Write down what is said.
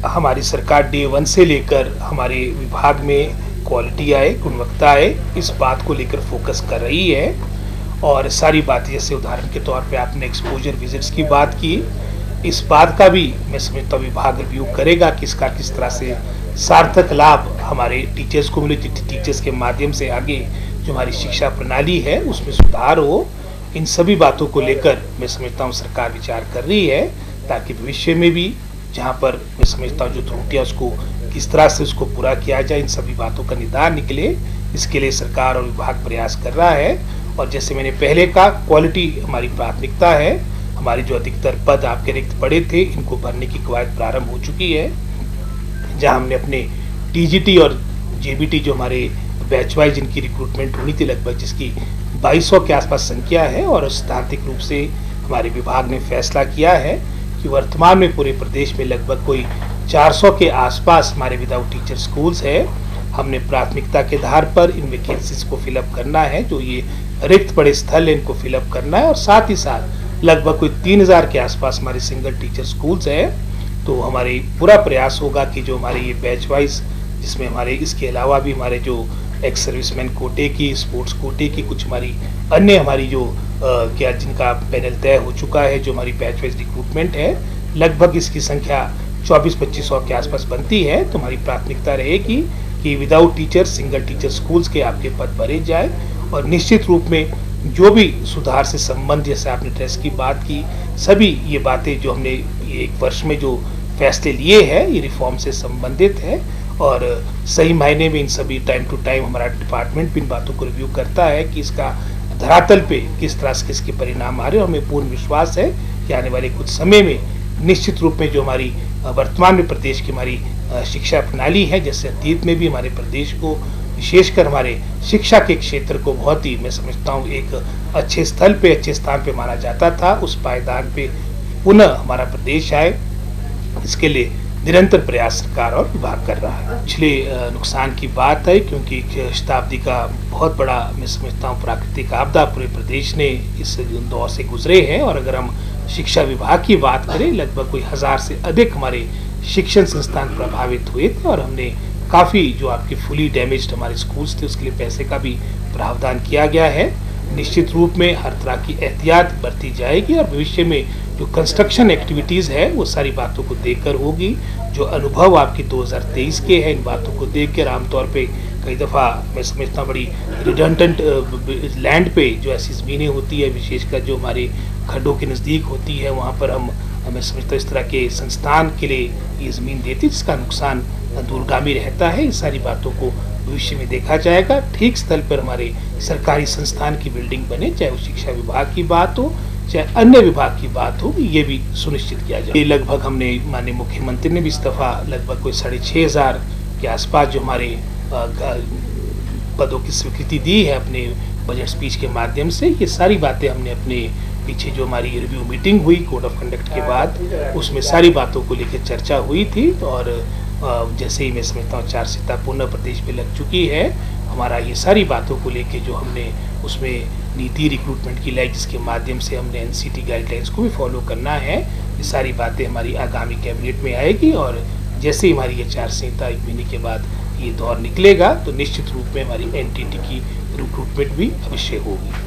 हमारी सरकार डे 1 से लेकर हमारे विभाग में क्वालिटी आए, गुणवत्ता आए, इस बात को लेकर फोकस कर रही है। और सारी बातें, जैसे उदाहरण के तौर पे आपने एक्सपोजर विजिट्स की बात की, इस बात का भी मैं समझता हूँ विभाग रिव्यू करेगा कि इसका किस तरह से सार्थक लाभ हमारे टीचर्स को मिले, टीचर्स के माध्यम से आगे जो हमारी शिक्षा प्रणाली है उसमें सुधार हो। इन सभी बातों को लेकर मैं समझता हूँ सरकार विचार कर रही है, ताकि भविष्य में भी जहाँ पर मैं समझता हूँ जो त्रुटियाँ उसको किस तरह से उसको पूरा किया जाए, इन सभी बातों का निदान निकले, इसके लिए सरकार और विभाग प्रयास कर रहा है। और जैसे मैंने पहले कहा, क्वालिटी हमारी प्राथमिकता है। हमारी जो अधिकतर पद आपके रिक्त पड़े थे, इनको भरने की कवायद प्रारंभ हो चुकी है, जहाँ हमने अपने टीजीटी और जेबीटी जो हमारे बैच वाइज इनकी रिक्रूटमेंट होनी थी लगभग, जिसकी 2200 के आसपास संख्या है। और सैद्धांतिक रूप से हमारे विभाग ने फैसला किया है कि वर्तमान में पूरे प्रदेश में लगभग कोई 400 के आसपास हमारे विदाउट टीचर स्कूल्स है। हमने प्राथमिकता के आधार पर इन वैकेंसीज को फिलअप करना है, जो ये रिक्त पड़े स्थल है इनको फिलअप करना है। और साथ ही साथ लगभग कोई 3000 के आसपास हमारे सिंगल टीचर स्कूल्स है। तो हमारे पूरा प्रयास होगा कि जो हमारे ये बैच वाइज, जिसमें हमारे इसके अलावा भी हमारे जो एक्स सर्विसमैन कोटे की, स्पोर्ट्स कोटे की, कुछ हमारी अन्य हमारी जो क्या जिनका पैनल तय हो चुका है, जो हमारी बैच वाइज रिक्रूटमेंट है, लगभग इसकी संख्या 24-2500 के आसपास बनती है। तो हमारी प्राथमिकता रहेगी कि without teacher single teacher schools के आपके पद भरे जाए। और निश्चित रूप में जो भी सुधार से संबंध, जैसे आपने ड्रेस की बात की, सभी ये बातें जो हमने ये 1 वर्ष में जो फैसले लिए हैं, ये रिफॉर्म से संबंधित है। और सही मायने में इन सभी टाइम टू टाइम हमारा डिपार्टमेंट भी इन बातों को रिव्यू करता है कि इसका धरातल पे किस तरह से किसके परिणाम आ रहे हैं। हमें पूर्ण विश्वास है कि आने वाले कुछ समय में निश्चित रूप में जो हमारी वर्तमान में प्रदेश की हमारी शिक्षा प्रणाली है, जैसे अतीत में भी हमारे प्रदेश को, विशेषकर हमारे शिक्षा के क्षेत्र को बहुत ही मैं समझता हूँ एक अच्छे स्थल पे, अच्छे स्थान पे माना जाता था, उस पायदान पे पुनः हमारा प्रदेश आए, इसके लिए निरंतर प्रयास सरकार और विभाग कर रहा है। पिछले नुकसान की बात है, क्योंकि शताब्दी का बहुत बड़ा मैं समझता हूँ प्राकृतिक आपदा पूरे प्रदेश ने इस दौर से गुजरे हैं। और अगर हम शिक्षा विभाग की बात करें, लगभग कोई 1000 से अधिक हमारे शिक्षण संस्थान प्रभावित हुए थे। और हमने काफ़ी जो आपके फुली डैमेज्ड हमारे स्कूल्स थे, उसके लिए पैसे का भी प्रावधान किया गया है। निश्चित रूप में हर तरह की एहतियात बरती जाएगी। और भविष्य में जो कंस्ट्रक्शन एक्टिविटीज़ है, वो सारी बातों को देखकर होगी। जो अनुभव आपके 2023 के हैं, इन बातों को देखकर आमतौर पे कई दफ़ा मैं समझता हूँ बड़ी रिडंडेंट लैंड पे जो ऐसी ज़मीनें होती है, विशेषकर जो हमारे खड्डों के नज़दीक होती है, वहाँ पर मैं समझता हूँ इस तरह के संस्थान के लिए ये ज़मीन देती, जिसका नुकसान दूरगामी रहता है। इस सारी बातों को भविष्य में देखा जाएगा। ठीक स्थल पर हमारे सरकारी संस्थान की बिल्डिंग बने, चाहे वो शिक्षा विभाग की बात हो, चाहे अन्य विभाग की बात हो, ये भी सुनिश्चित किया जाए। लगभग हमने माननीय मुख्यमंत्री ने भी इस दफा लगभग कोई 6500 के आसपास जो हमारे पदों की स्वीकृति दी है अपने बजट स्पीच के माध्यम से। ये सारी बातें हमने अपने पीछे जो हमारी रिव्यू मीटिंग हुई कोड ऑफ कंडक्ट के बाद, उसमें सारी बातों को लेकर चर्चा हुई थी। और जैसे ही मैं समझता हूँ 4 सितंबर पूर्ण प्रदेश में लग चुकी है, हमारा ये सारी बातों को लेके जो हमने उसमें नीति रिक्रूटमेंट की लाई, जिसके माध्यम से हमने एनसीटी गाइडलाइंस को भी फॉलो करना है, ये सारी बातें हमारी आगामी कैबिनेट में आएगी। और जैसे ही हमारी ये 4 संहिता 1 महीने के बाद ये दौर निकलेगा, तो निश्चित रूप में हमारी एनटीटी की रिक्रूटमेंट भी अवश्य होगी।